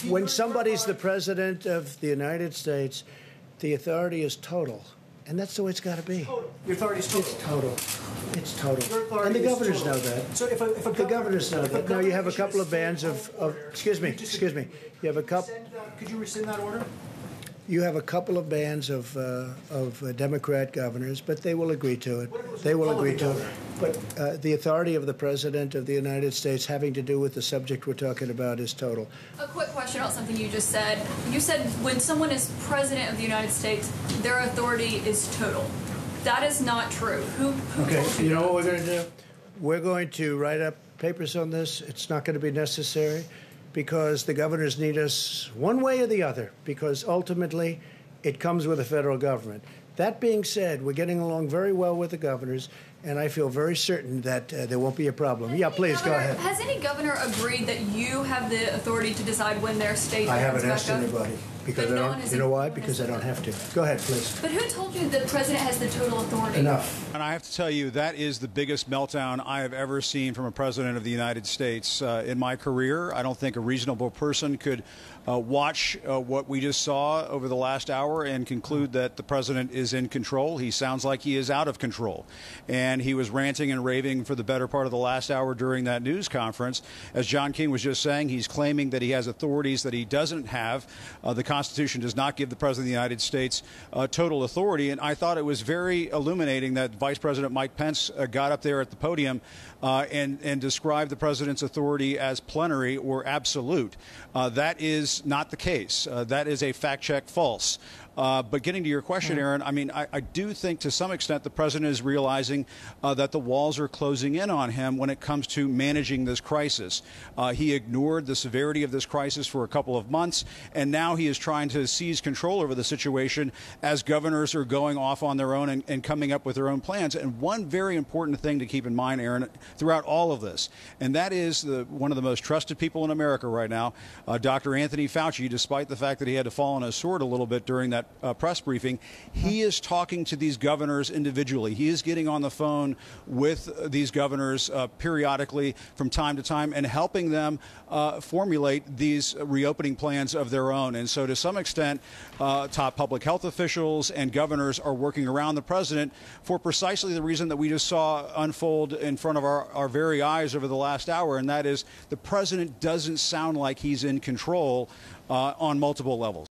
When somebody's the president of the United States, the authority is total. And that's the way it's got to be. Total. Your authority is total. It's total. It's total. And the is governors total. know that. So if a the governors know that. Now you have a couple of bands of excuse me. You have a couple. Could you rescind that order? You have a couple of bands of Democrat governors, but they will agree to it. They will agree to it. But the authority of the President of the United States having to do with the subject we're talking about is total. A quick question about something you just said. You said when someone is President of the United States, their authority is total. That is not true. Who okay, told you know that? what we're going to do? We're going to write up papers on this. It's not going to be necessary, because the governors need us one way or the other, because ultimately it comes with the federal government. That being said, we're getting along very well with the governors, and I feel very certain that there won't be a problem. Yeah, please, go ahead. Has any governor agreed that you have the authority to decide when their state I haven't opens asked back up? anybody, because I don't. You know why? Because I don't have to. Go ahead, please. But who told you the president has the total authority? Enough. And I have to tell you, that is the biggest meltdown I have ever seen from a president of the United States in my career. I don't think a reasonable person could watch what we just saw over the last hour and conclude that the president is in control. He sounds like he is out of control. And he was ranting and raving for the better part of the last hour during that news conference. As John King was just saying, he's claiming that he has authorities that he doesn't have. The Constitution does not give the president of the United States total authority. And I thought it was very illuminating that Vice President Mike Pence got up there at the podium and described the president's authority as plenary or absolute. That is not the case. That is a fact check false. But getting to your question, Aaron, I mean, I do think to some extent the president is realizing that the walls are closing in on him when it comes to managing this crisis. He ignored the severity of this crisis for a couple of months, and now he is trying to seize control over the situation as governors are going off on their own and coming up with their own plans. And one very important thing to keep in mind, Aaron, throughout all of this, and that is one of the most trusted people in America right now, Dr. Anthony Fauci, despite the fact that he had to fall on his sword a little bit during that press briefing, he is talking to these governors individually. He is getting on the phone with these governors periodically from time to time and helping them formulate these reopening plans of their own. And so to some extent, top public health officials and governors are working around the president for precisely the reason that we just saw unfold in front of our very eyes over the last hour, and that is the president doesn't sound like he's in control on multiple levels.